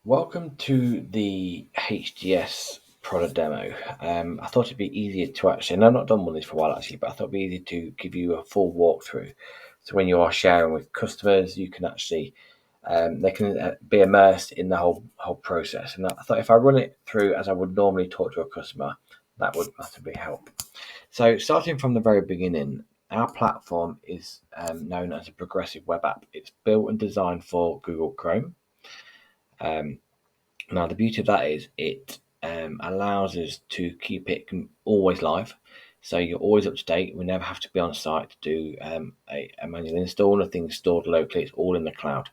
Welcome to the HDS product demo. I thought it'd be easier to actually, and I've not done one of these for a while actually, but I thought it'd be easier to give you a full walkthrough. So when you are sharing with customers, you can actually, they can be immersed in the whole process. And I thought if I run it through as I would normally talk to a customer, that would massively help. So starting from the very beginning, our platform is known as a progressive web app. It's built and designed for Google Chrome. Now, the beauty of that is it allows us to keep it always live. So you're always up to date. We never have to be on site to do a manual install. Nothing's stored locally. It's all in the cloud.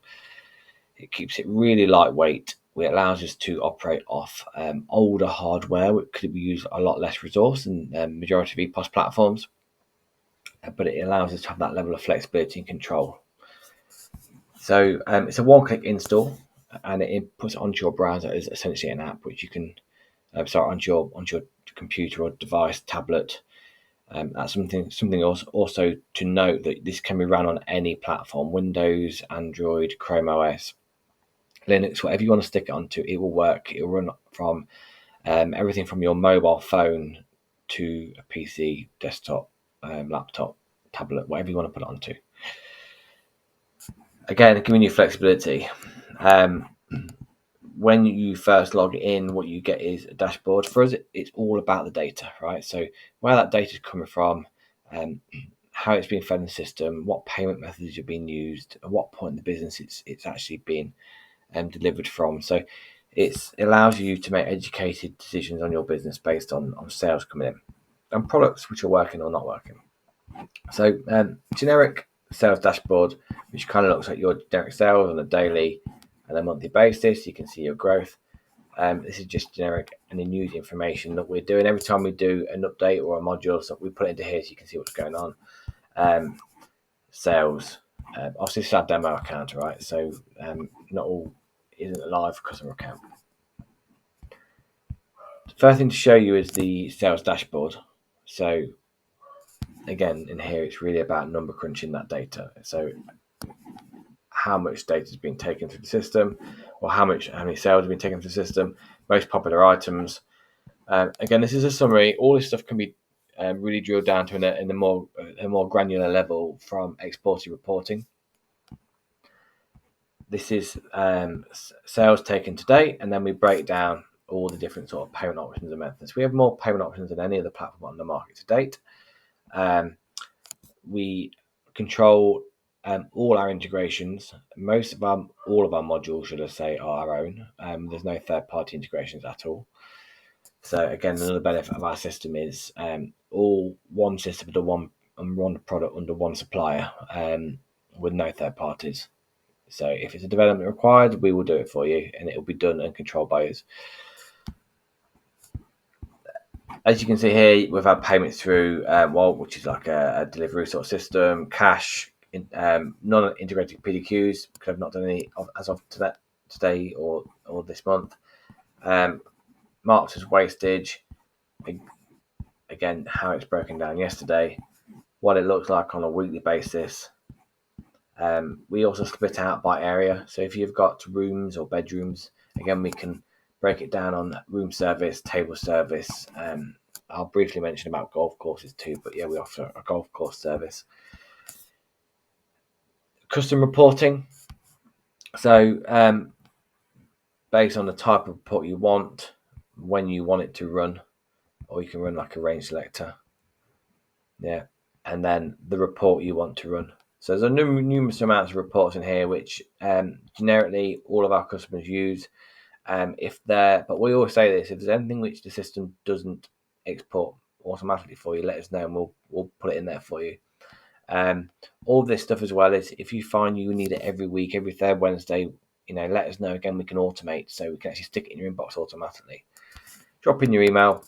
It keeps it really lightweight. It allows us to operate off older hardware, which could use a lot less resource than majority of EPOS platforms. But it allows us to have that level of flexibility and control. So it's a one-click install, and it puts it onto your browser as essentially an app, which you can start onto your computer or device, tablet. That's something also to note that this can be run on any platform: Windows, Android, Chrome OS, Linux, whatever you want to stick it onto. It will work. It will run from everything from your mobile phone to a PC, desktop, laptop, tablet, whatever you want to put it onto. Again, giving you flexibility. When you first log in, what you get is a dashboard. For us, it's all about the data, right? So where that data is coming from, how it's being fed in the system, what payment methods are being used, at what point in the business it's actually being delivered from. So it allows you to make educated decisions on your business based on sales coming in and products which are working or not working. So generic sales dashboard, which kind of looks like your generic sales on a daily and a monthly basis. You can see your growth. This is just generic and the news information that we're doing. Every time we do an update or a module, so we put it into here so you can see what's going on. Sales. Obviously, this is our demo account, right? So not all isn't a live customer account. The first thing to show you is the sales dashboard. So again, in here, it's really about number crunching that data. So how much data is being taken through the system, or how many sales have been taken through the system, most popular items. Again, this is a summary. All this stuff can be really drilled down to in a more granular level from exported reporting. This is sales taken to date, and then we break down all the different sort of payment options and methods. We have more payment options than any other platform on the market to date. We control all our integrations. All of our modules, should I say, are our own. There's no third-party integrations at all. So again, another benefit of our system is all one system under one product under one supplier, with no third parties. So if it's a development required, we will do it for you, and it will be done and controlled by us. As you can see here, we've had payments through which is like a delivery sort of system, cash, non-integrated PDQs, because I've not done any as of today or this month. Marked as wastage. Again, how it's broken down yesterday, what it looks like on a weekly basis. We also split out by area. So if you've got rooms or bedrooms, again, we can break it down on room service, table service. I'll briefly mention about golf courses too, but yeah, we offer a golf course service. Custom reporting. So based on the type of report you want, when you want it to run, or you can run like a range selector. Yeah. And then the report you want to run. So there's a numerous amounts of reports in here, which generically all of our customers use. But we always say this: if there's anything which the system doesn't export automatically for you, let us know, and we'll put it in there for you. All this stuff as well is if you find you need it every week, every third Wednesday, let us know. Again, we can automate, so we can actually stick it in your inbox automatically. Drop in your email,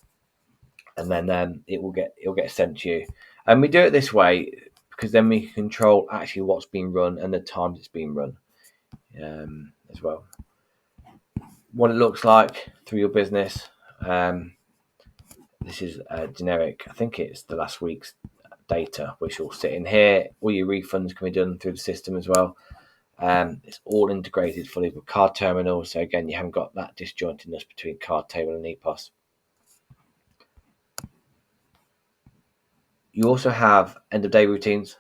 and then it'll get sent to you. And we do it this way because then we control actually what's being run and the times it's being run as well. What it looks like through your business. This is generic. I think it's the last week's data, which will sit in here. All your refunds can be done through the system as well. It's all integrated fully with card terminals, so again, you haven't got that disjointedness between card table and EPOS. You also have end of day routines.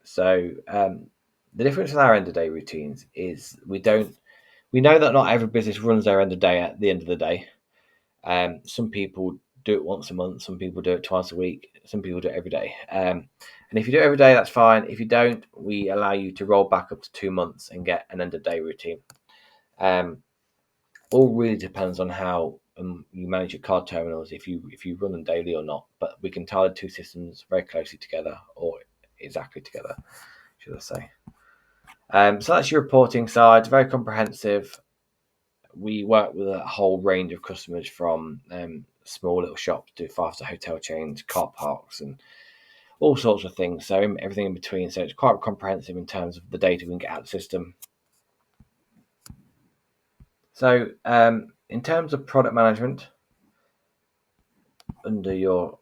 So the difference with our end of day routines is we know that not every business runs their end of day at the end of the day. Some people do it once a month, some people do it twice a week, some people do it every day. And if you do it every day, that's fine. If you don't, we allow you to roll back up to 2 months and get an end of day routine. All really depends on how you manage your card terminals, if you run them daily or not. But we can tie the two systems very closely together, or exactly together, should I say. So that's your reporting side, very comprehensive. We work with a whole range of customers, from small little shops to five-star hotel chains, car parks, and all sorts of things. So everything in between. So it's quite comprehensive in terms of the data we can get out of the system. So in terms of product management, under your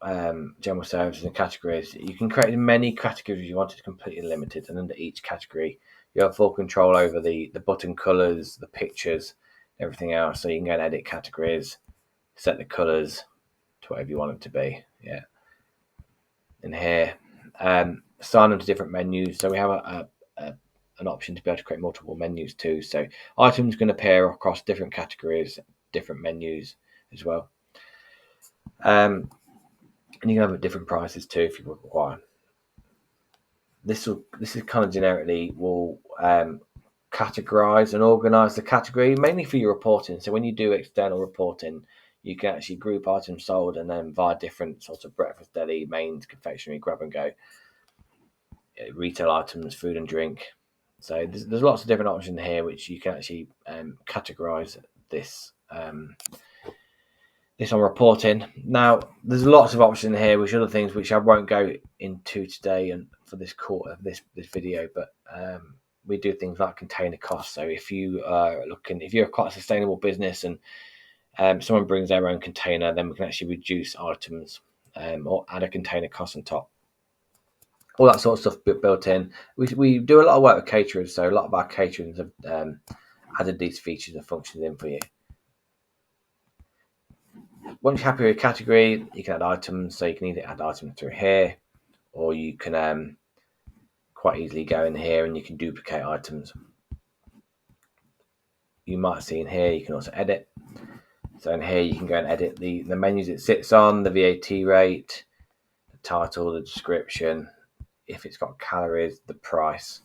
general services and categories, you can create as many categories you want. It's completely limited, and under each category, you have full control over the button colours, the pictures, everything else. So you can go and edit categories, set the colours to whatever you want them to be. Yeah, in here, assign them to different menus. So we have an option to be able to create multiple menus too. So items can appear across different categories, different menus as well. And you can have at different prices too if you require. This is kind of generically will categorize and organize the category, mainly for your reporting. So when you do external reporting, you can actually group items sold and then via different sorts of breakfast, deli, mains, confectionery, grab and go, retail items, food and drink. So there's lots of different options here which you can actually categorize this this on reporting. Now, there's lots of options here, which are other things which I won't go into today and for this quarter, this video, but we do things like container costs. So if you are looking, if you're quite a sustainable business and someone brings their own container, then we can actually reduce items or add a container cost on top. All that sort of stuff built in. We do a lot of work with caterers, so a lot of our caterers have added these features and functions in for you. Once you're happy with your category, you can add items. So you can either add items through here, or you can quite easily go in here and you can duplicate items. You might see in here, you can also edit. So in here, you can go and edit the menus it sits on, the VAT rate, the title, the description, if it's got calories, the price,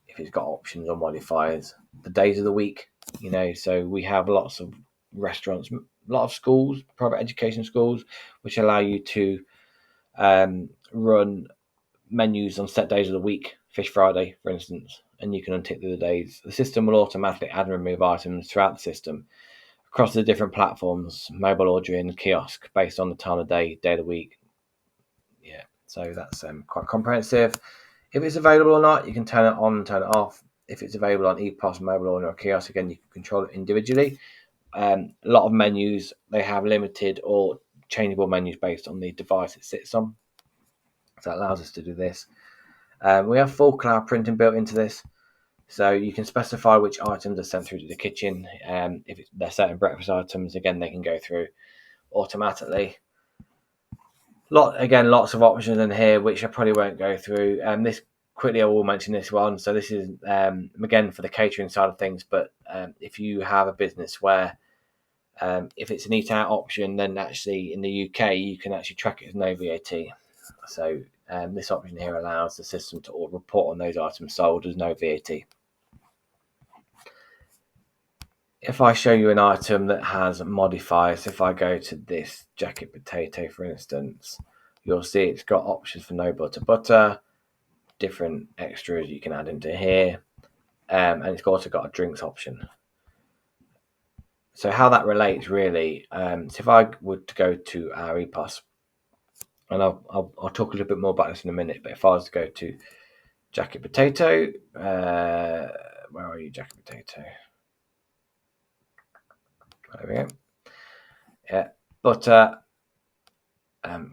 if it's got options or modifiers, the days of the week. So we have lots of restaurants, a lot of schools, private education schools, which allow you to run menus on set days of the week, Fish Friday, for instance, and you can untick the days. The system will automatically add and remove items throughout the system across the different platforms, mobile ordering, kiosk, based on the time of day of the week. Yeah, so that's quite comprehensive. If it's available or not, you can turn it on and turn it off. If it's available on EPOS, mobile order, or kiosk, again, you can control it individually. A lot of menus, they have limited or changeable menus based on the device it sits on. So that allows us to do this. We have full cloud printing built into this. So you can specify which items are sent through to the kitchen. If they're certain breakfast items, again, they can go through automatically. Lots of options in here, which I probably won't go through. This quickly, I will mention this one. So this is, again, for the catering side of things. But if you have a business where if it's an eat out option, then actually in the UK, you can actually track it as no VAT. So this option here allows the system to report on those items sold as no VAT. If I show you an item that has modifiers, if I go to this jacket potato, for instance, you'll see it's got options for no butter, different extras you can add into here, and it's also got a drinks option. So how that relates really, so if I were to go to our EPOS, and I'll talk a little bit more about this in a minute, but if I was to go to jacket potato, where are you, jacket potato? There we go. Yeah, butter,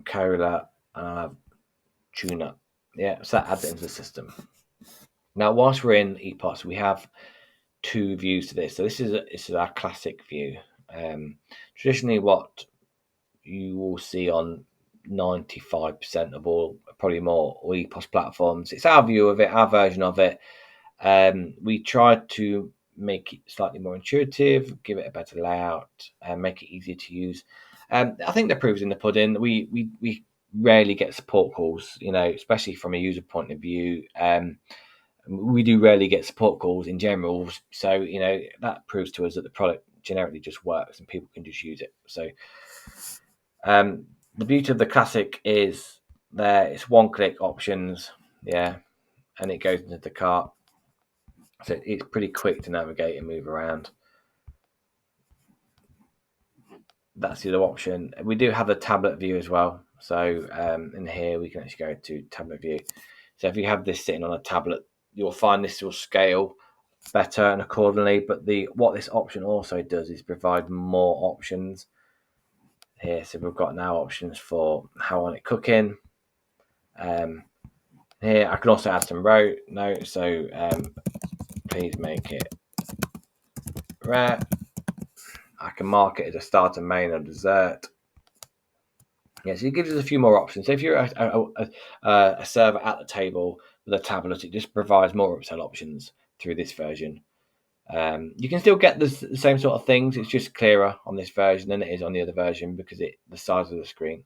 cola, and I'll have tuna. Yeah, so that adds it into the system. Now, whilst we're in EPOS, we have two views to this. So this is our classic view. Traditionally, what you will see on 95% of all, probably more, all EPOS platforms, it's our view of it, our version of it. We tried to make it slightly more intuitive, give it a better layout, and make it easier to use. I think the proof's in the pudding. We rarely get support calls, especially from a user point of view. We do rarely get support calls in general, so that proves to us that the product generically just works and people can just use it. So the beauty of the classic is there it's one-click options, and it goes into the cart. So it's pretty quick to navigate and move around. That's the other option. We do have the tablet view as well. So in here we can actually go to tablet view. So if you have this sitting on a tablet, you'll find this will scale better and accordingly. But what this option also does is provide more options here. So we've got now options for how I want it cooking. Here I can also add some notes. So please make it rare. I can mark it as a starter, main, or dessert. Yeah, so it gives us a few more options. So if you're a server at the table with a tablet, it just provides more upsell options through this version. You can still get the same sort of things. It's just clearer on this version than it is on the other version because the size of the screen.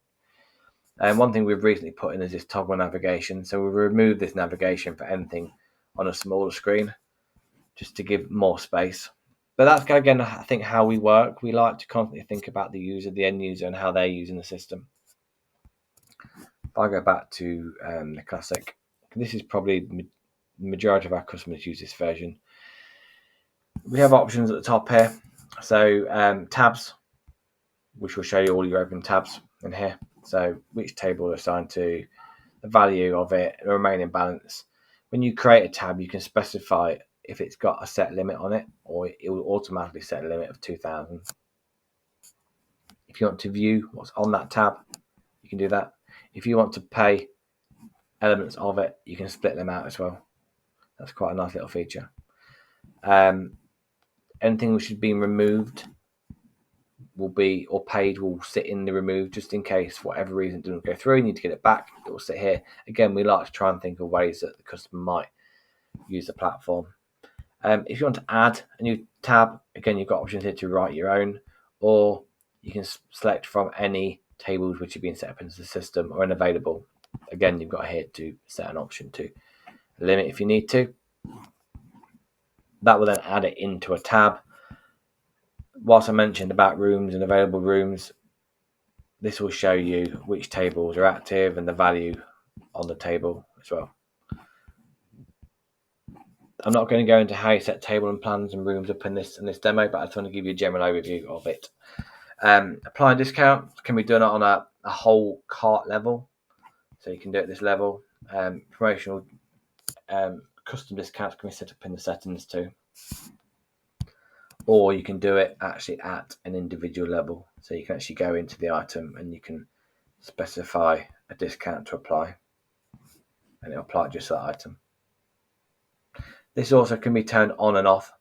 And one thing we've recently put in is this toggle navigation. So we've removed this navigation for anything on a smaller screen just to give more space. But that's, again, I think, how we work. We like to constantly think about the user, the end user, and how they're using the system. If I go back to the classic, this is probably the majority of our customers use this version. We have options at the top here. So tabs, which will show you all your open tabs in here. So which table are assigned to, the value of it, the remaining balance. When you create a tab, you can specify if it's got a set limit on it, or it will automatically set a limit of 2,000. If you want to view what's on that tab, you can do that. If you want to pay elements of it, you can split them out as well. That's quite a nice little feature. Anything which is being removed will be, or paid will sit in the remove, just in case for whatever reason it doesn't go through, you need to get it back, it will sit here. Again, we like to try and think of ways that the customer might use the platform. If you want to add a new tab, again, you've got options here to write your own, or you can select from any tables which have been set up into the system or unavailable. Again, you've got here to set an option to limit if you need to. That will then add it into a tab. Whilst I mentioned about rooms and available rooms, this will show you which tables are active and the value on the table as well. I'm not going to go into how you set table and plans and rooms up in this demo, but I just want to give you a general overview of it. Applying discount can be done on a whole cart level, so you can do it at this level. Promotional custom discounts can be set up in the settings too, or you can do it actually at an individual level, so you can actually go into the item and you can specify a discount to apply, and it'll apply just to that item. This also can be turned on and off.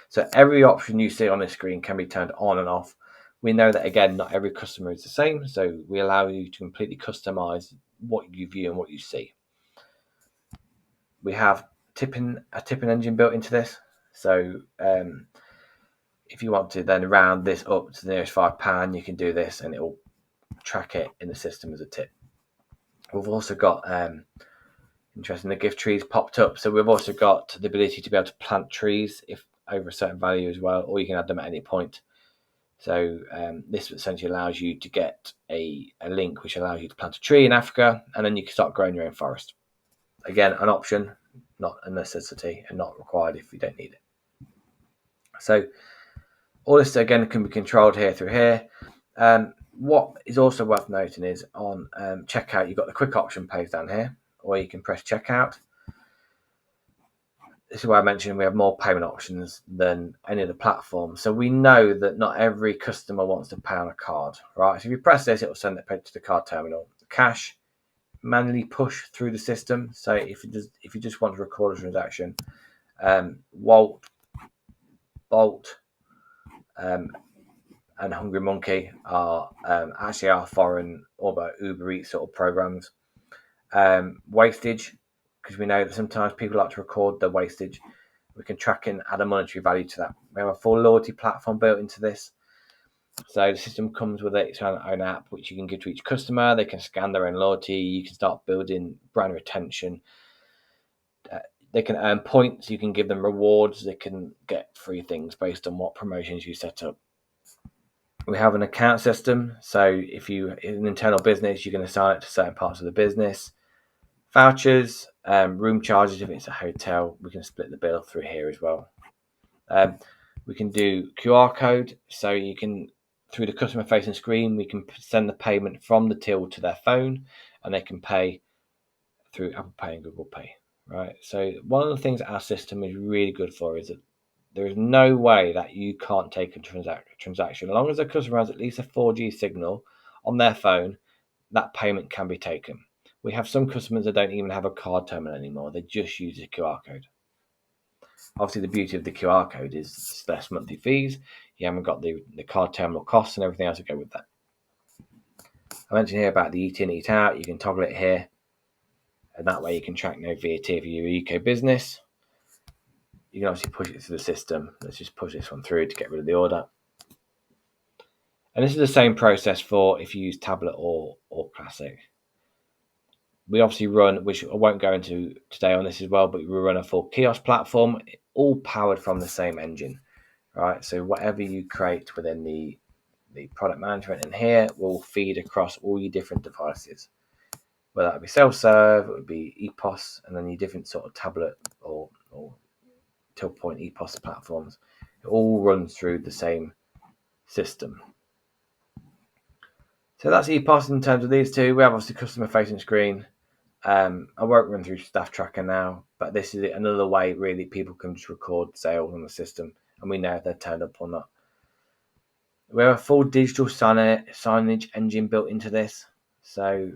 So every option you see on this screen can be turned on and off. We know that, again, not every customer is the same, so we allow you to completely customize what you view and what you see. We have a tipping engine built into this. So if you want to then round this up to the nearest £5, you can do this and it will track it in the system as a tip. We've also got interesting, the gift trees popped up, so we've also got the ability to be able to plant trees if over a certain value as well, or you can add them at any point. So this essentially allows you to get a link which allows you to plant a tree in Africa, and then you can start growing your own forest. Again, an option, not a necessity, and not required if you don't need it. So all this again can be controlled here through here. What is also worth noting is on checkout, you've got the quick option page down here, or you can press checkout. This is why I mentioned we have more payment options than any other platform. So we know that not every customer wants to pay on a card, right? So if you press this, it will send it to the card terminal. Cash, manually push through the system. So if you just want to record a transaction, Walt, Bolt, and Hungry Monkey are actually our foreign or about Uber Eats sort of programs. Wastage, because we know that sometimes people like to record their wastage. We can track and add a monetary value to that. We have a full loyalty platform built into this. So the system comes with its own app, which you can give to each customer. They can scan their own loyalty. You can start building brand retention. They can earn points. You can give them rewards. They can get free things based on what promotions you set up. We have an account system. So if you in an internal business, you can assign it to certain parts of the business. Vouchers, room charges if it's a hotel. We can split the bill through here as well. We can do QR code, so you can, through the customer facing screen, we can send the payment from the till to their phone, and they can pay through Apple Pay and Google Pay. Right. So one of the things our system is really good for is that there is no way that you can't take a transaction. As long as the customer has at least a 4G signal on their phone, that payment can be taken. We have some customers that don't even have a card terminal anymore. They just use a QR code. Obviously, the beauty of the QR code is less monthly fees. You haven't got the card terminal costs and everything else to go with that. I mentioned here about the eat in, eat out. You can toggle it here, and that way you can track no VAT if you're a UK business. You can obviously push it through the system. Let's just push this one through to get rid of the order. And this is the same process for if you use tablet or classic. We obviously run, which I won't go into today on this as well, but we run a full kiosk platform, all powered from the same engine, right? So whatever you create within the product management in here will feed across all your different devices, whether that be self-serve, it would be EPOS, and then your different sort of tablet or till point EPOS platforms. It all runs through the same system. So that's EPOS in terms of these two. We have obviously customer facing screen. I won't run through staff tracker now, but this is another way really people can just record sales on the system, and we know if they're turned up or not. We have a full digital signage engine built into this. So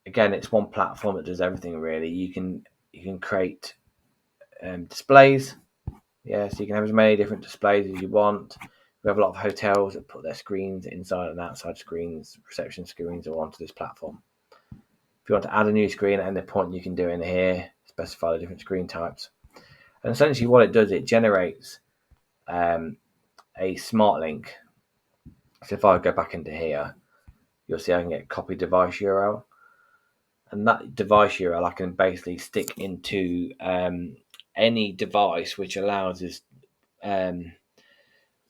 again, it's one platform that does everything really. You can create displays. Yeah, so you can have as many different displays as you want. We have a lot of hotels that put their screens inside and outside screens, reception screens, all onto this platform. If you want to add a new screen at any point, you can do it in here, specify the different screen types. And essentially what it does, it generates a smart link. So if I go back into here, you'll see I can get copy device URL. And that device URL I can basically stick into any device, which allows us,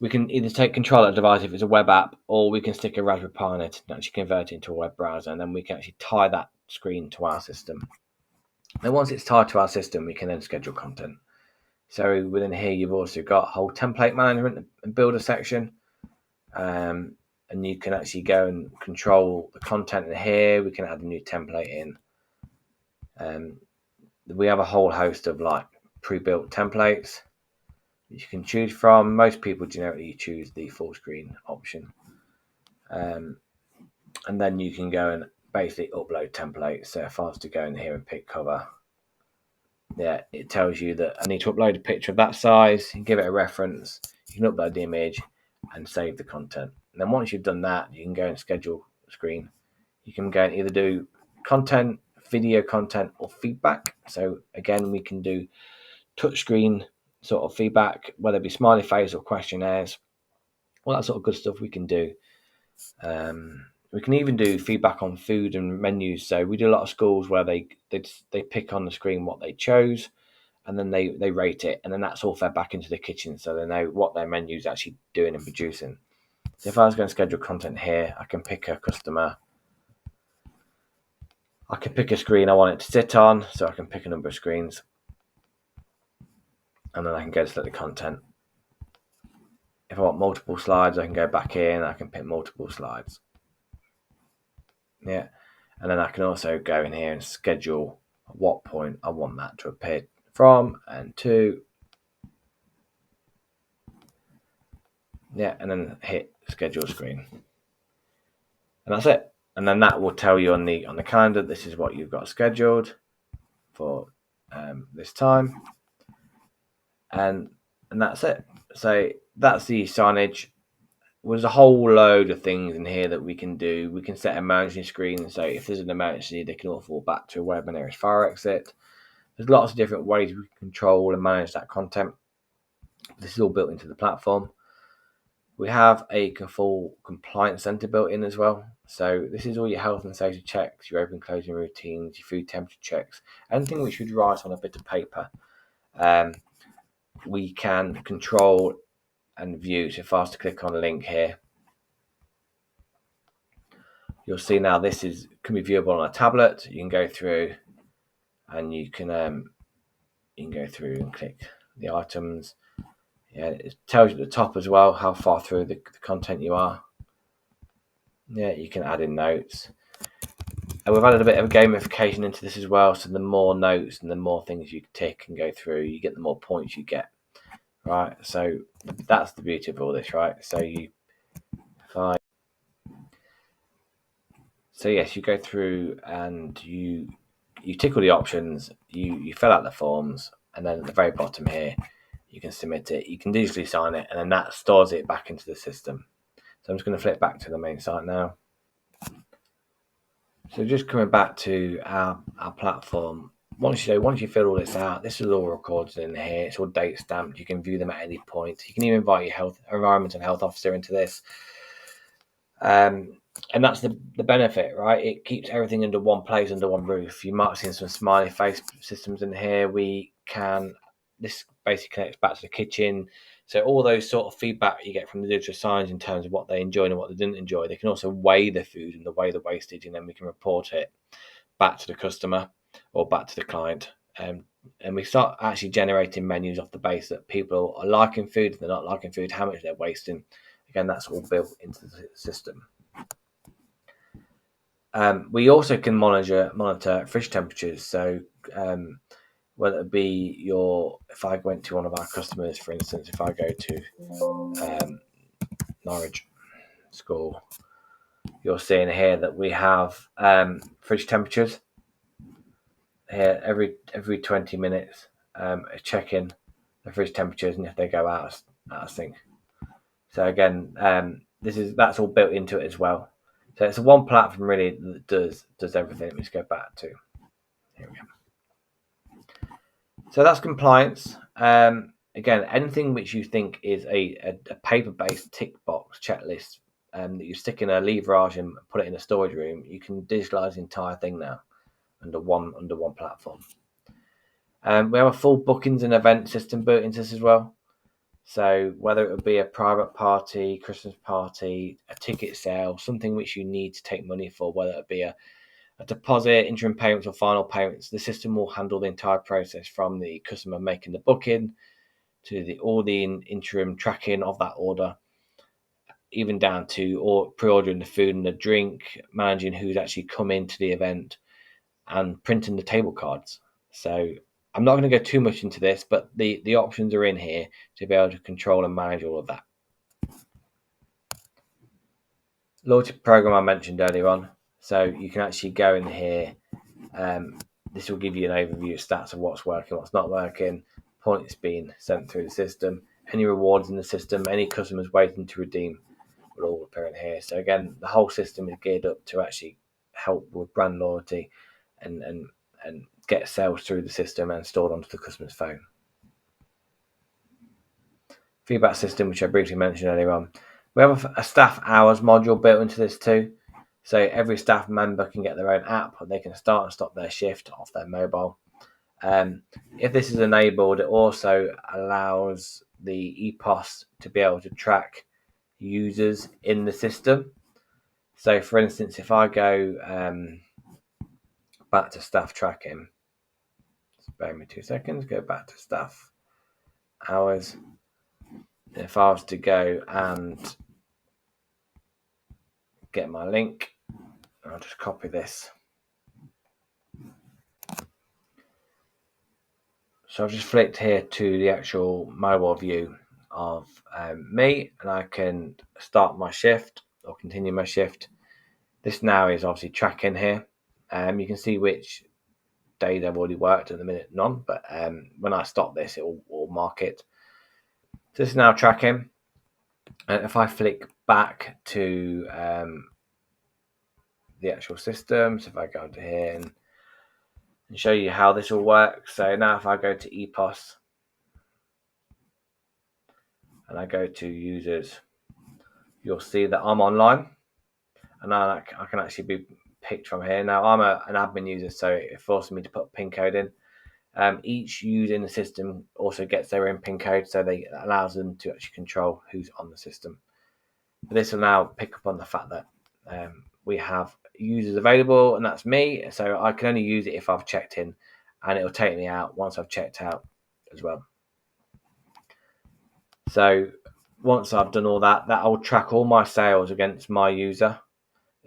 we can either take control of the device if it's a web app, or we can stick a Raspberry Pi on it and actually convert it into a web browser, and then we can actually tie that screen to our system. Then once it's tied to our system, we can then schedule content. So within here, you've also got whole template management and builder section. And you can actually go and control the content in here. We can add a new template in. We have a whole host of like pre-built templates that you can choose from. Most people generally choose the full screen option. And then you can go and basically upload templates. So if I was to go in here and pick cover, yeah, it tells you that I need to upload a picture of that size, you can give it a reference, you can upload the image and save the content. And then once you've done that, you can go and schedule the screen. You can go and either do content, video content, or feedback. So again, we can do touchscreen sort of feedback, whether it be smiley face or questionnaires, all that sort of good stuff we can do. We can even do feedback on food and menus. So we do a lot of schools where they pick on the screen what they chose, and then they rate it, and then that's all fed back into the kitchen, so they know what their menu is actually doing and producing. So if I was going to schedule content here, I can pick a customer. I can pick a screen I want it to sit on, so I can pick a number of screens, and then I can go select the content. If I want multiple slides, I can go back in, I can pick multiple slides. Yeah, and then I can also go in here and schedule at what point I want that to appear from and to. Yeah, and then hit schedule screen. And that's it. and then that will tell you on the calendar this is what you've got scheduled for this time, and that's it. So that's the signage. There's a whole load of things in here that we can do. We can set emergency screens, so if there's an emergency, they can all fall back to wherever nearest fire exit. There's lots of different ways we can control and manage that content. This is all built into the platform. We have a full compliance center built in as well. So this is all your health and safety checks, your open closing routines, your food temperature checks, anything which you'd write on a bit of paper. We can control and view. So if I was to click on a link here, you'll see now this can be viewable on a tablet. You can go through and you can go through and click the items. Yeah, it tells you at the top as well how far through the content you are. Yeah, you can add in notes. And we've added a bit of gamification into this as well. So the more notes and the more things you tick and go through, you get the more points you get. Right. So that's the beauty of all this, right? So yes, you go through and you tick all the options, you fill out the forms, and then at the very bottom here, you can submit it. You can digitally sign it, and then that stores it back into the system. So I'm just going to flip back to the main site now. So just coming back to our platform, once you fill all this out, this is all recorded in here. It's all date stamped. You can view them at any point. You can even invite your environment and health officer into this. And that's the benefit, right? It keeps everything under one place, under one roof. You might have seen some smiley face systems in here. This basically connects back to the kitchen. So all those sort of feedback you get from the digital signs in terms of what they enjoyed and what they didn't enjoy, they can also weigh the food and weigh the wastage, and then we can report it back to the customer or back to the client. And we start actually generating menus off the base that people are liking food, they're not liking food, how much they're wasting. Again, that's all built into the system. We also can monitor fridge temperatures. So whether it be if I went to one of our customers, for instance, if I go to Norwich School, you're seeing here that we have fridge temperatures here every 20 minutes, checking the fridge temperatures and if they go out of sync. So again, that's all built into it as well. So it's one platform really that does everything. Let's go back to here we go. So that's compliance. Again, anything which you think is a paper-based tick box checklist that you stick in a leverage and put it in a storage room, you can digitalize the entire thing now under one platform. We have a full bookings and event system built into this as well. So whether it would be a private party, Christmas party, a ticket sale, something which you need to take money for, whether it be a deposit, interim payments or final payments, the system will handle the entire process from the customer making the booking to all the interim tracking of that order, even down to pre-ordering the food and the drink, managing who's actually come into the event and printing the table cards. So I'm not going to go too much into this, but the options are in here to be able to control and manage all of that. Loyalty program I mentioned earlier on. So you can actually go in here. This will give you an overview of stats of what's working, what's not working, points being sent through the system, any rewards in the system, any customers waiting to redeem will all appear in here. So again, the whole system is geared up to actually help with brand loyalty and get sales through the system and stored onto the customer's phone. Feedback system, which I briefly mentioned earlier on. We have a staff hours module built into this too. So every staff member can get their own app. They can start and stop their shift off their mobile. If this is enabled, it also allows the EPOS to be able to track users in the system. So for instance, if I go back to staff tracking, spare me 2 seconds, go back to staff hours. If I was to go and get my link, I'll just copy this. So I've just flicked here to the actual mobile view of me, and I can start my shift or continue my shift. This now is obviously tracking here. You can see which days I've already worked, at the minute none, but when I stop this, it will mark it. So this is now tracking. And if I flick back to the actual system, so if I go into here and show you how this will work. So now if I go to EPOS and I go to users, you'll see that I'm online, and I can actually be picked from here. Now I'm an admin user, so it forces me to put a PIN code in. Each user in the system also gets their own PIN code, so it allows them to actually control who's on the system. But this will now pick up on the fact that we have users available, and that's me. So I can only use it if I've checked in, and it'll take me out once I've checked out as well. So once I've done all that, will track all my sales against my user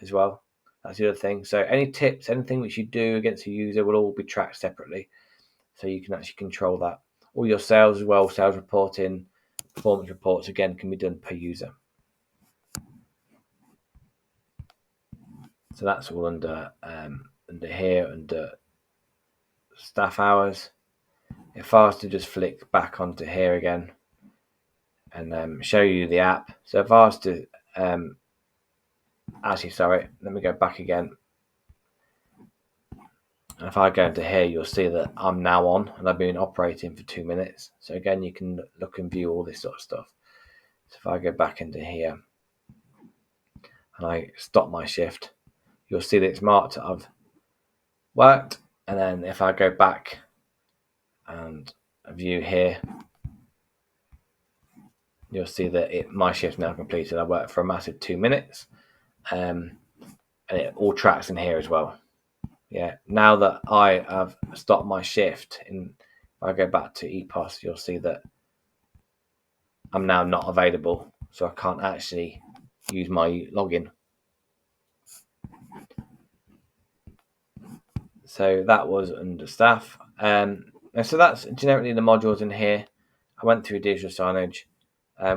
as well. That's the other thing. So any tips, anything which you do against a user will all be tracked separately. So you can actually control that. All your sales as well, sales reporting, performance reports, again, can be done per user. So that's all under here, under staff hours. If I was to just flick back onto here again and show you the app. So if I was to let me go back again. And if I go into here, you'll see that I'm now on, and I've been operating for 2 minutes. So again, you can look and view all this sort of stuff. So if I go back into here and I stop my shift, you'll see that it's marked that I've worked. And then if I go back and view here, you'll see that my shift's now completed. I worked for a massive 2 minutes, and it all tracks in here as well. Yeah, now that I have stopped my shift, if I go back to EPOS, you'll see that I'm now not available, so I can't actually use my login. So that was under staff. And so that's generically the modules in here. I went through digital signage.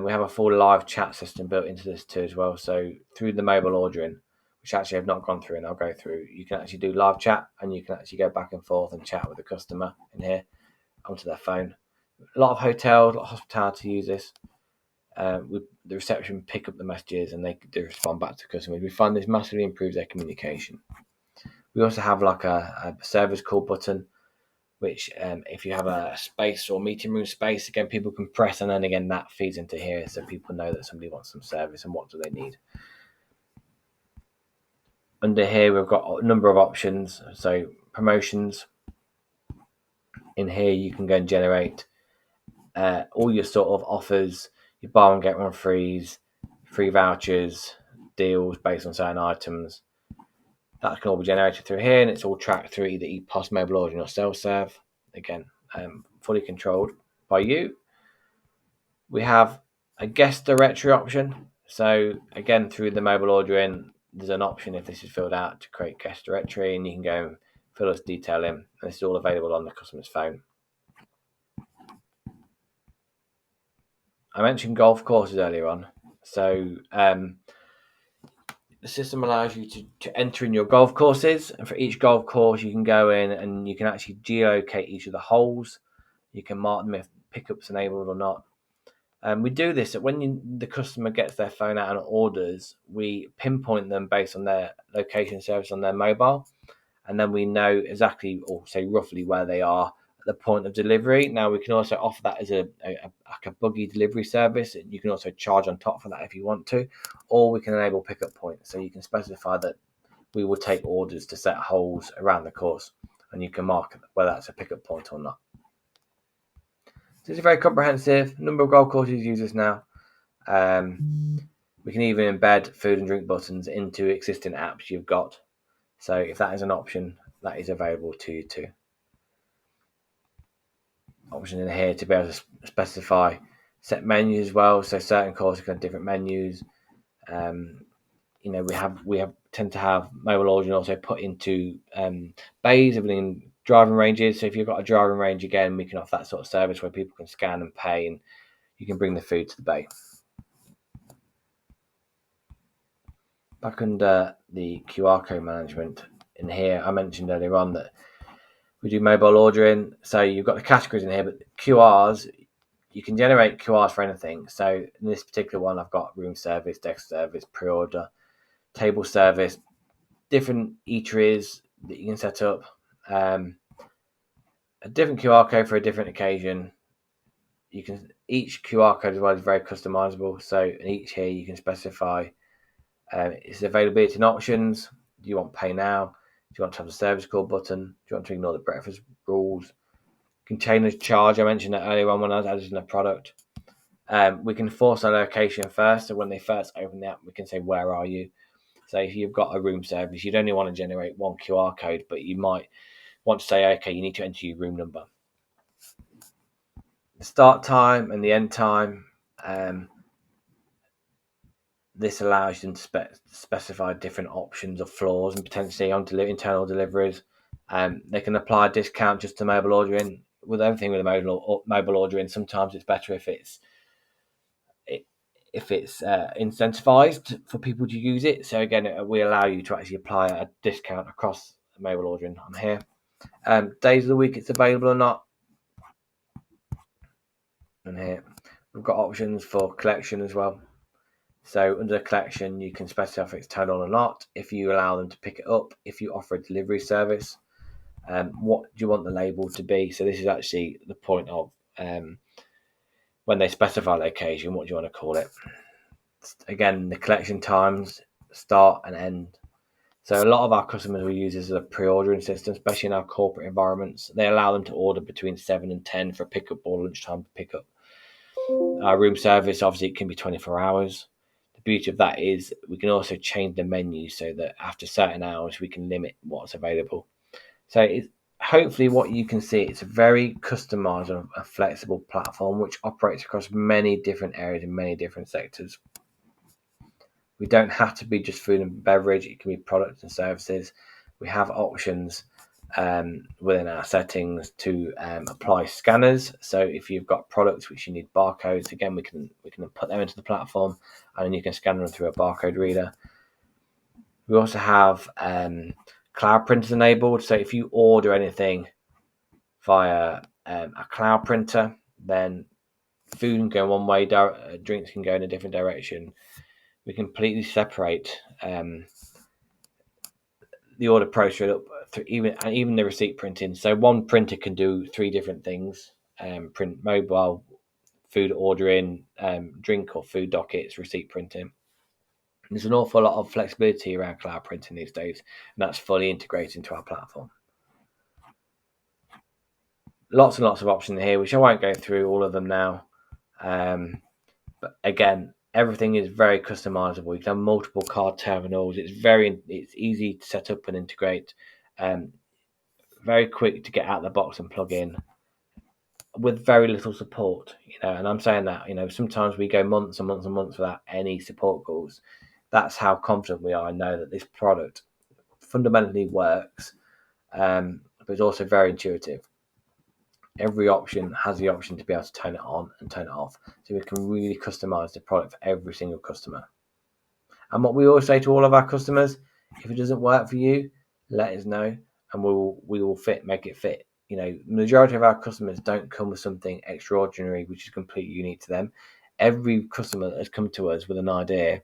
We have a full live chat system built into this too as well. So through the mobile ordering, which actually I've not gone through and I'll go through, you can actually do live chat, and you can actually go back and forth and chat with the customer in here onto their phone. A lot of hotels, a lot of hospitality use this. The reception pick up the messages and they respond back to customers. We find this massively improves their communication. We also have like a service call button, which if you have a space or meeting room space, again, people can press, and then again that feeds into here, so people know that somebody wants some service and what do they need. Under here, we've got a number of options. So promotions. In here, you can go and generate all your sort of offers, your buy one get one frees, free vouchers, deals based on certain items. That can all be generated through here, and it's all tracked through either EPOS, mobile ordering, or self-serve. Again, fully controlled by you. We have a guest directory option. So again, through the mobile ordering, there's an option if this is filled out to create guest directory, and you can go and fill this detail in, and this is all available on the customer's phone. I mentioned golf courses earlier on. So the system allows you to enter in your golf courses, and for each golf course, you can go in and you can actually geolocate each of the holes. You can mark them if pickups enabled or not. We do this that when the customer gets their phone out and orders, we pinpoint them based on their location service on their mobile, and then we know exactly, or say roughly, where they are at the point of delivery. Now we can also offer that as a buggy delivery service. You can also charge on top for that if you want to, or we can enable pickup points. So you can specify that we will take orders to set holes around the course, and you can mark whether that's a pickup point or not. So it's a very comprehensive. Number of golf courses use this now. We can even embed food and drink buttons into existing apps you've got. So if that is an option, that is available to you too. Option in here to be able to specify set menus as well. So certain courses can have different menus. We tend to have mobile ordering also put into bays within driving ranges. So if you've got a driving range, again, we can offer that sort of service where people can scan and pay, and you can bring the food to the bay. Back under the QR code management in here, I mentioned earlier on that we do mobile ordering. So you've got the categories in here, but QRs, you can generate QRs for anything. So in this particular one, I've got room service, desk service, pre-order, table service, different eateries that you can set up. A different QR code for a different occasion. You can each QR code as well is very customizable. So in each here you can specify its availability and options. Do you want pay now? Do you want to have the service call button? Do you want to ignore the breakfast rules? Containers charge, I mentioned that earlier on when I was adding a product. We can force a location first. So when they first open the app, we can say, where are you? So if you've got a room service, you'd only want to generate one QR code, but you might want to say, okay, you need to enter your room number. The start time and the end time. This allows you to specify different options of floors and potentially on internal deliveries. They can apply a discount just to mobile ordering. With everything with mobile ordering, sometimes it's better if it's incentivized for people to use it. So again, we allow you to actually apply a discount across mobile ordering on here. Days of the week it's available or not. And here we've got options for collection as well. So under the collection, you can specify if it's turned on or not, if you allow them to pick it up, if you offer a delivery service, what do you want the label to be? So this is actually the point of when they specify the occasion, what do you want to call it? Again, the collection times, start and end. So a lot of our customers will use this as a pre-ordering system, especially in our corporate environments. They allow them to order between 7 and 10 for pickup or lunchtime pickup. Our room service, obviously, it can be 24 hours. The beauty of that is we can also change the menu so that after certain hours we can limit what's available. So it's hopefully what you can see, it's a very customized and a flexible platform which operates across many different areas in many different sectors. We don't have to be just food and beverage, it can be products and services. We have options within our settings to apply scanners. So if you've got products which you need barcodes, again we can put them into the platform and then you can scan them through a barcode reader. We also have cloud printers enabled. So if you order anything via a cloud printer, then food can go one way, drinks can go in a different direction. We completely separate the order process up through even the receipt printing. So one printer can do 3 different things: print mobile, food ordering, drink or food dockets, receipt printing. There's an awful lot of flexibility around cloud printing these days, and that's fully integrated into our platform. Lots and lots of options here, which I won't go through all of them now. But again, everything is very customizable. You can have multiple card terminals. It's easy to set up and integrate. Very quick to get out of the box and plug in with very little support. And I'm saying that, sometimes we go months and months and months without any support calls. That's how confident we are and know that this product fundamentally works, but it's also very intuitive. Every option has the option to be able to turn it on and turn it off. So we can really customize the product for every single customer. And what we always say to all of our customers, if it doesn't work for you, let us know and we will make it fit. The majority of our customers don't come with something extraordinary, which is completely unique to them. Every customer has come to us with an idea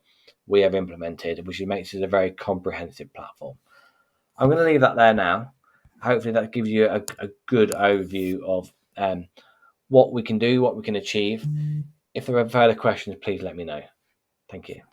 we have implemented, which makes it a very comprehensive platform. I'm going to leave that there now. Hopefully that gives you a good overview of what we can do, what we can achieve. If there are further questions, please let me know. Thank you.